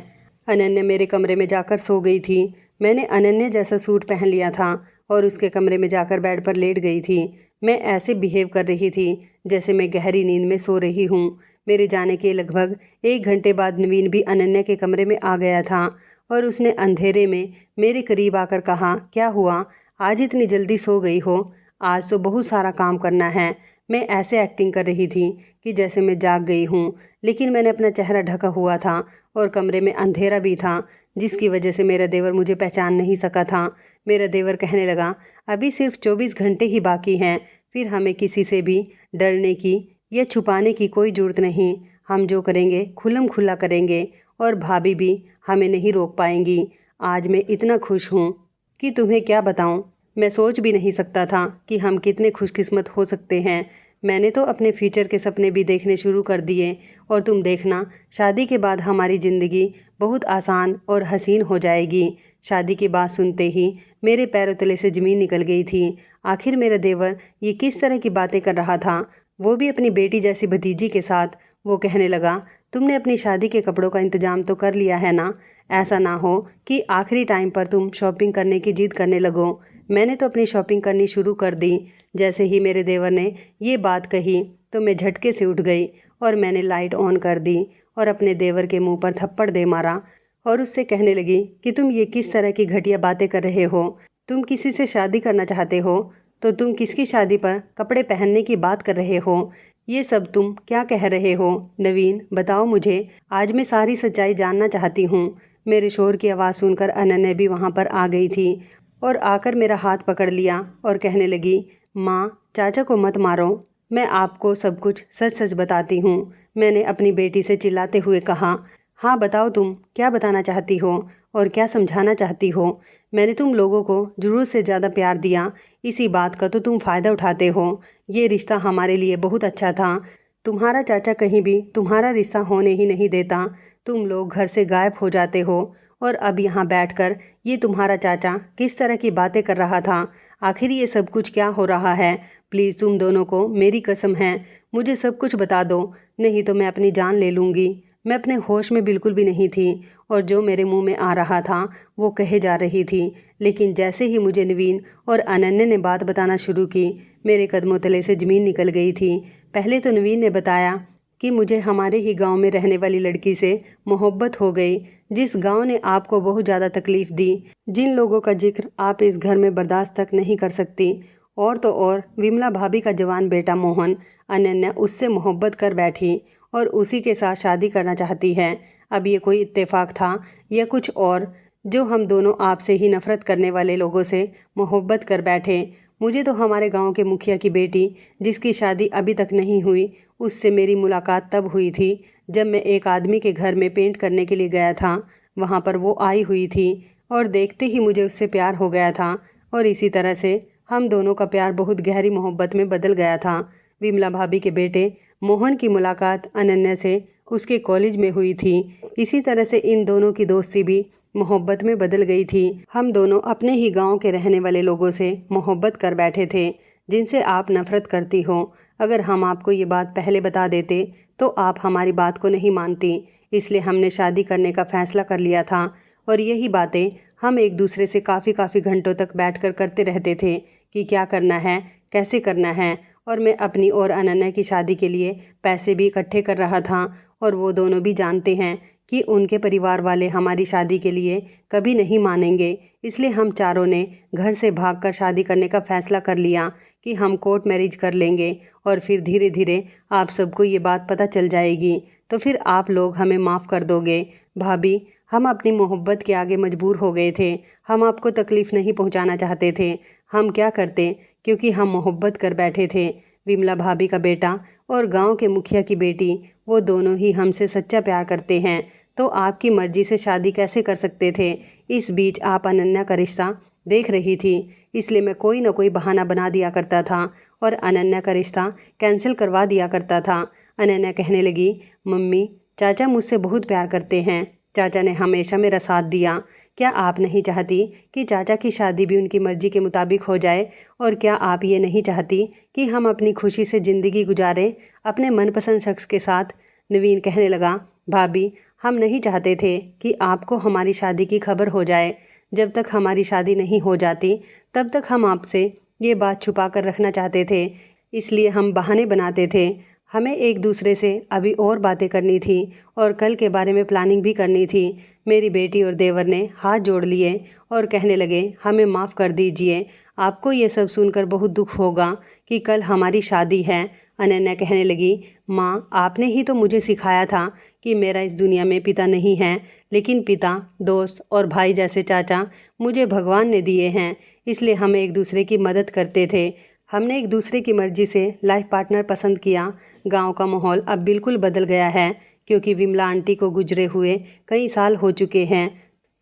अनन्या मेरे कमरे में जाकर सो गई थी। मैंने अनन्या जैसा सूट पहन लिया था और उसके कमरे में जाकर बेड पर लेट गई थी। मैं ऐसे बिहेव कर रही थी जैसे मैं गहरी नींद में सो रही हूँ। मेरे जाने के लगभग 1 घंटे बाद नवीन भी अनन्या के कमरे में आ गया था और उसने अंधेरे में मेरे करीब आकर कहा, क्या हुआ, आज इतनी जल्दी सो गई हो, आज तो बहुत सारा काम करना है। मैं ऐसे एक्टिंग कर रही थी कि जैसे मैं जाग गई हूँ, लेकिन मैंने अपना चेहरा ढका हुआ था और कमरे में अंधेरा भी था, जिसकी वजह से मेरा देवर मुझे पहचान नहीं सका था। मेरा देवर कहने लगा, अभी सिर्फ 24 घंटे ही बाकी हैं, फिर हमें किसी से भी डरने की या छुपाने की कोई ज़रूरत नहीं। हम जो करेंगे खुल्लम खुल्ला करेंगे और भाभी भी हमें नहीं रोक पाएंगी। आज मैं इतना खुश हूँ कि तुम्हें क्या बताऊँ। मैं सोच भी नहीं सकता था कि हम कितने खुशकिस्मत हो सकते हैं। मैंने तो अपने फ्यूचर के सपने भी देखने शुरू कर दिए और तुम देखना, शादी के बाद हमारी ज़िंदगी बहुत आसान और हसीन हो जाएगी। शादी की बात सुनते ही मेरे पैरों तले से ज़मीन निकल गई थी। आखिर मेरा देवर ये किस तरह की बातें कर रहा था, वो भी अपनी बेटी जैसी भतीजी के साथ। वो कहने लगा, तुमने अपनी शादी के कपड़ों का इंतज़ाम तो कर लिया है ना, ऐसा ना हो कि आखिरी टाइम पर तुम शॉपिंग करने की जिद करने लगो। मैंने तो अपनी शॉपिंग करनी शुरू कर दी। जैसे ही मेरे देवर ने ये बात कही तो मैं झटके से उठ गई और मैंने लाइट ऑन कर दी और अपने देवर के मुंह पर थप्पड़ दे मारा और उससे कहने लगी कि तुम ये किस तरह की घटिया बातें कर रहे हो। तुम किसी से शादी करना चाहते हो तो तुम किसकी शादी पर कपड़े पहनने की बात कर रहे हो। ये सब तुम क्या कह रहे हो। नवीन, बताओ मुझे, आज मैं सारी सच्चाई जानना चाहती हूँ। मेरे शोर की आवाज़ सुनकर अनन्या भी वहाँ पर आ गई थी और आकर मेरा हाथ पकड़ लिया और कहने लगी, माँ, चाचा को मत मारो, मैं आपको सब कुछ सच सच बताती हूँ। मैंने अपनी बेटी से चिल्लाते हुए कहा, हाँ बताओ, तुम क्या बताना चाहती हो और क्या समझाना चाहती हो। मैंने तुम लोगों को ज़रूरत से ज़्यादा प्यार दिया, इसी बात का तो तुम फ़ायदा उठाते हो। ये रिश्ता हमारे लिए बहुत अच्छा था। तुम्हारा चाचा कहीं भी तुम्हारा रिश्ता होने ही नहीं देता। तुम लोग घर से गायब हो जाते हो और अब यहाँ बैठकर ये तुम्हारा चाचा किस तरह की बातें कर रहा था। आखिर ये सब कुछ क्या हो रहा है? प्लीज़ तुम दोनों को मेरी कसम है, मुझे सब कुछ बता दो, नहीं तो मैं अपनी जान ले लूँगी। मैं अपने होश में बिल्कुल भी नहीं थी और जो मेरे मुंह में आ रहा था वो कहे जा रही थी। लेकिन जैसे ही मुझे नवीन और अनन्या ने बात बताना शुरू की, मेरे कदमों तले से ज़मीन निकल गई थी। पहले तो नवीन ने बताया कि मुझे हमारे ही गांव में रहने वाली लड़की से मोहब्बत हो गई, जिस गांव ने आपको बहुत ज़्यादा तकलीफ़ दी, जिन लोगों का जिक्र आप इस घर में बर्दाश्त तक नहीं कर सकती। और तो और विमला भाभी का जवान बेटा मोहन, अनन्या उससे मोहब्बत कर बैठी और उसी के साथ शादी करना चाहती है। अब ये कोई इत्तेफाक था या कुछ और, जो हम दोनों आपसे ही नफ़रत करने वाले लोगों से मोहब्बत कर बैठे। मुझे तो हमारे गांव के मुखिया की बेटी, जिसकी शादी अभी तक नहीं हुई, उससे मेरी मुलाकात तब हुई थी जब मैं एक आदमी के घर में पेंट करने के लिए गया था। वहाँ पर वो आई हुई थी और देखते ही मुझे उससे प्यार हो गया था और इसी तरह से हम दोनों का प्यार बहुत गहरी मोहब्बत में बदल गया था। विमला भाभी के बेटे मोहन की मुलाकात अनन्या से उसके कॉलेज में हुई थी। इसी तरह से इन दोनों की दोस्ती भी मोहब्बत में बदल गई थी। हम दोनों अपने ही गांव के रहने वाले लोगों से मोहब्बत कर बैठे थे, जिनसे आप नफ़रत करती हो। अगर हम आपको ये बात पहले बता देते तो आप हमारी बात को नहीं मानती, इसलिए हमने शादी करने का फ़ैसला कर लिया था और यही बातें हम एक दूसरे से काफ़ी घंटों तक बैठकर करते रहते थे कि क्या करना है, कैसे करना है। और मैं अपनी और अनन्या की शादी के लिए पैसे भी इकट्ठे कर रहा था और वो दोनों भी जानते हैं कि उनके परिवार वाले हमारी शादी के लिए कभी नहीं मानेंगे। इसलिए हम चारों ने घर से भागकर शादी करने का फ़ैसला कर लिया कि हम कोर्ट मैरिज कर लेंगे और फिर धीरे धीरे आप सबको ये बात पता चल जाएगी, तो फिर आप लोग हमें माफ़ कर दोगे। भाभी, हम अपनी मोहब्बत के आगे मजबूर हो गए थे। हम आपको तकलीफ़ नहीं पहुंचाना चाहते थे। हम क्या करते, क्योंकि हम मोहब्बत कर बैठे थे। विमला भाभी का बेटा और गांव के मुखिया की बेटी, वो दोनों ही हमसे सच्चा प्यार करते हैं, तो आपकी मर्ज़ी से शादी कैसे कर सकते थे। इस बीच आप अनन्या का रिश्ता देख रही थी, इसलिए मैं कोई ना कोई बहाना बना दिया करता था और अनन्या का रिश्ता कैंसिल करवा दिया करता था। अनन्या कहने लगी, मम्मी, चाचा मुझसे बहुत प्यार करते हैं। चाचा ने हमेशा मेरा साथ दिया। क्या आप नहीं चाहती कि चाचा की शादी भी उनकी मर्ज़ी के मुताबिक हो जाए? और क्या आप ये नहीं चाहती कि हम अपनी खुशी से ज़िंदगी गुजारें अपने मनपसंद शख्स के साथ? नवीन कहने लगा, भाभी, हम नहीं चाहते थे कि आपको हमारी शादी की खबर हो जाए। जब तक हमारी शादी नहीं हो जाती तब तक हम आपसे ये बात छुपा कर रखना चाहते थे, इसलिए हम बहाने बनाते थे। हमें एक दूसरे से अभी और बातें करनी थी और कल के बारे में प्लानिंग भी करनी थी। मेरी बेटी और देवर ने हाथ जोड़ लिए और कहने लगे, हमें माफ़ कर दीजिए, आपको ये सब सुनकर बहुत दुख होगा कि कल हमारी शादी है। अनन्या कहने लगी, माँ, आपने ही तो मुझे सिखाया था कि मेरा इस दुनिया में पिता नहीं है, लेकिन पिता, दोस्त और भाई जैसे चाचा मुझे भगवान ने दिए हैं, इसलिए हम एक दूसरे की मदद करते थे। हमने एक दूसरे की मर्ज़ी से लाइफ पार्टनर पसंद किया। गांव का माहौल अब बिल्कुल बदल गया है, क्योंकि विमला आंटी को गुजरे हुए कई साल हो चुके हैं।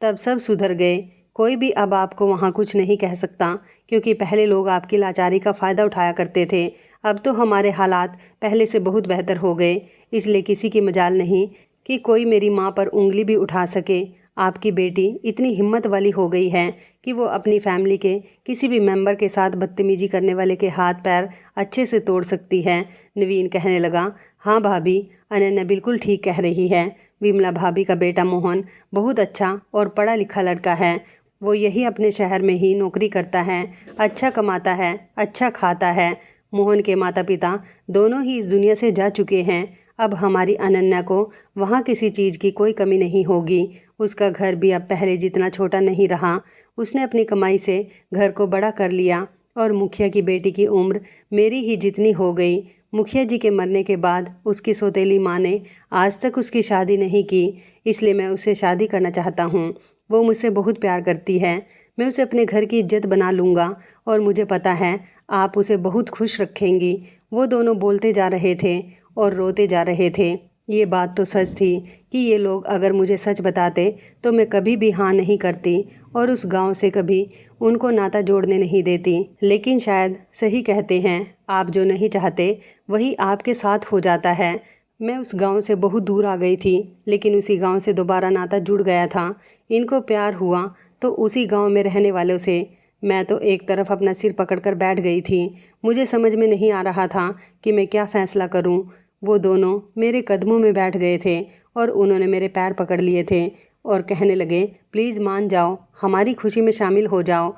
तब सब सुधर गए। कोई भी अब आपको वहाँ कुछ नहीं कह सकता, क्योंकि पहले लोग आपकी लाचारी का फ़ायदा उठाया करते थे। अब तो हमारे हालात पहले से बहुत बेहतर हो गए, इसलिए किसी की मजाल नहीं कि कोई मेरी माँ पर उंगली भी उठा सके। आपकी बेटी इतनी हिम्मत वाली हो गई है कि वो अपनी फैमिली के किसी भी मेंबर के साथ बदतमीजी करने वाले के हाथ पैर अच्छे से तोड़ सकती है। नवीन कहने लगा, हाँ भाभी, अनन्या बिल्कुल ठीक कह रही है। विमला भाभी का बेटा मोहन बहुत अच्छा और पढ़ा लिखा लड़का है। वो यही अपने शहर में ही नौकरी करता है, अच्छा कमाता है, अच्छा खाता है। मोहन के माता पिता दोनों ही इस दुनिया से जा चुके हैं। अब हमारी अनन्या को वहाँ किसी चीज़ की कोई कमी नहीं होगी। उसका घर भी अब पहले जितना छोटा नहीं रहा। उसने अपनी कमाई से घर को बड़ा कर लिया और मुखिया की बेटी की उम्र मेरी ही जितनी हो गई। मुखिया जी के मरने के बाद उसकी सौतेली माँ ने आज तक उसकी शादी नहीं की, इसलिए मैं उससे शादी करना चाहता हूँ। वो मुझसे बहुत प्यार करती है। मैं उसे अपने घर की इज्जत बना लूँगा और मुझे पता है आप उसे बहुत खुश रखेंगी। वो दोनों बोलते जा रहे थे और रोते जा रहे थे। ये बात तो सच थी कि ये लोग अगर मुझे सच बताते तो मैं कभी भी हाँ नहीं करती और उस गांव से कभी उनको नाता जोड़ने नहीं देती। लेकिन शायद सही कहते हैं, आप जो नहीं चाहते वही आपके साथ हो जाता है। मैं उस गांव से बहुत दूर आ गई थी, लेकिन उसी गांव से दोबारा नाता जुड़ गया था। इनको प्यार हुआ तो उसी गांव में रहने वालों से। मैं तो एक तरफ अपना सिर पकड़कर बैठ गई थी। मुझे समझ में नहीं आ रहा था कि मैं क्या फ़ैसला करूं। वो दोनों मेरे कदमों में बैठ गए थे और उन्होंने मेरे पैर पकड़ लिए थे और कहने लगे, प्लीज़ मान जाओ, हमारी खुशी में शामिल हो जाओ।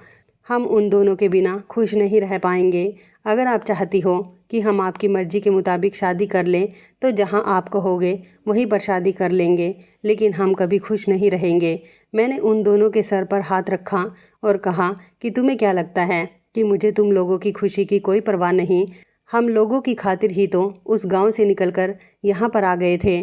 हम उन दोनों के बिना खुश नहीं रह पाएंगे। अगर आप चाहती हो कि हम आपकी मर्ज़ी के मुताबिक शादी कर लें तो जहां आप कहोगे वहीं पर शादी कर लेंगे, लेकिन हम कभी खुश नहीं रहेंगे। मैंने उन दोनों के सर पर हाथ रखा और कहा कि तुम्हें क्या लगता है कि मुझे तुम लोगों की खुशी की कोई परवाह नहीं? हम लोगों की खातिर ही तो उस गांव से निकलकर यहाँ पर आ गए थे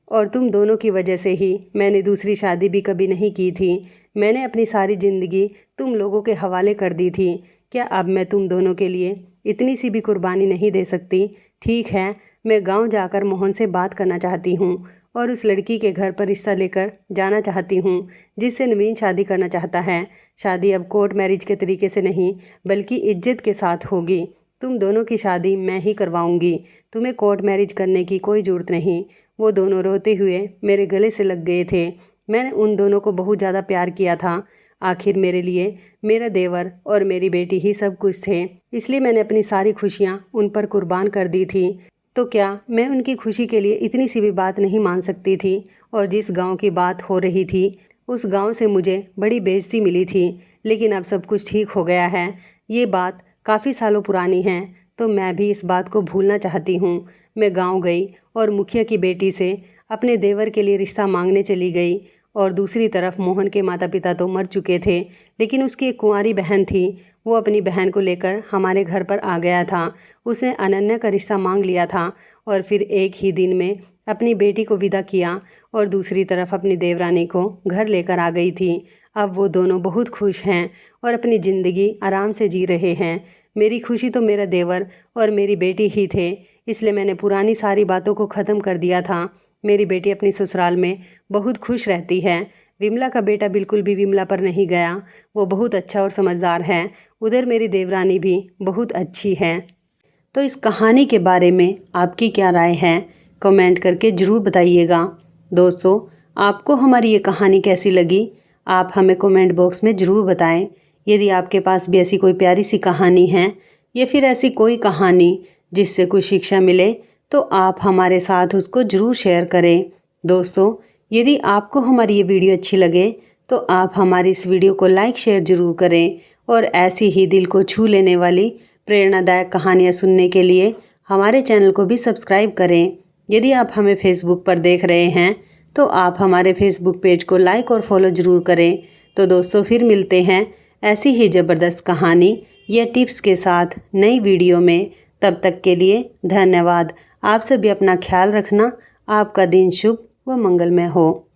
और तुम दोनों की वजह से ही मैंने दूसरी शादी भी कभी नहीं की थी। मैंने अपनी सारी ज़िंदगी तुम लोगों के हवाले कर दी थी। क्या अब मैं तुम दोनों के लिए इतनी सी भी कुर्बानी नहीं दे सकती? ठीक है, मैं गांव जाकर मोहन से बात करना चाहती हूँ और उस लड़की के घर पर रिश्ता लेकर जाना चाहती हूँ जिससे नवीन शादी करना चाहता है। शादी अब कोर्ट मैरिज के तरीके से नहीं बल्कि इज्जत के साथ होगी। तुम दोनों की शादी मैं ही करवाऊंगी। तुम्हें कोर्ट मैरिज करने की कोई ज़रूरत नहीं। वो दोनों रोते हुए मेरे गले से लग गए थे। मैंने उन दोनों को बहुत ज़्यादा प्यार किया था। आखिर मेरे लिए मेरा देवर और मेरी बेटी ही सब कुछ थे, इसलिए मैंने अपनी सारी खुशियाँ उन पर कुर्बान कर दी थी। तो क्या मैं उनकी खुशी के लिए इतनी सी भी बात नहीं मान सकती थी? और जिस गांव की बात हो रही थी उस गांव से मुझे बड़ी बेइज्जती मिली थी, लेकिन अब सब कुछ ठीक हो गया है। ये बात काफ़ी सालों पुरानी है, तो मैं भी इस बात को भूलना चाहती हूँ। मैं गांव गई और मुखिया की बेटी से अपने देवर के लिए रिश्ता मांगने चली गई और दूसरी तरफ मोहन के माता पिता तो मर चुके थे, लेकिन उसकी एक कुंवारी बहन थी। वो अपनी बहन को लेकर हमारे घर पर आ गया था। उसने अनन्या का रिश्ता मांग लिया था और फिर एक ही दिन में अपनी बेटी को विदा किया और दूसरी तरफ अपनी देवरानी को घर लेकर आ गई थी। अब वो दोनों बहुत खुश हैं और अपनी ज़िंदगी आराम से जी रहे हैं। मेरी खुशी तो मेरा देवर और मेरी बेटी ही थे, इसलिए मैंने पुरानी सारी बातों को ख़त्म कर दिया था। मेरी बेटी अपनी ससुराल में बहुत खुश रहती है। विमला का बेटा बिल्कुल भी विमला पर नहीं गया। वो बहुत अच्छा और समझदार है। उधर मेरी देवरानी भी बहुत अच्छी है। तो इस कहानी के बारे में आपकी क्या राय है? कमेंट करके ज़रूर बताइएगा। दोस्तों, आपको हमारी ये कहानी कैसी लगी? आप हमें कमेंट बॉक्स में ज़रूर बताएं। यदि आपके पास भी ऐसी कोई प्यारी सी कहानी है या फिर ऐसी कोई कहानी जिससे कुछ शिक्षा मिले, तो आप हमारे साथ उसको ज़रूर शेयर करें। दोस्तों, यदि आपको हमारी ये वीडियो अच्छी लगे तो आप हमारी इस वीडियो को लाइक शेयर ज़रूर करें और ऐसी ही दिल को छू लेने वाली प्रेरणादायक कहानियाँ सुनने के लिए हमारे चैनल को भी सब्सक्राइब करें। यदि आप हमें फेसबुक पर देख रहे हैं तो आप हमारे फेसबुक पेज को लाइक और फॉलो ज़रूर करें। तो दोस्तों, फिर मिलते हैं ऐसी ही ज़बरदस्त कहानी या टिप्स के साथ नई वीडियो में। तब तक के लिए धन्यवाद। आप सभी अपना ख्याल रखना। आपका दिन शुभ व मंगलमय हो।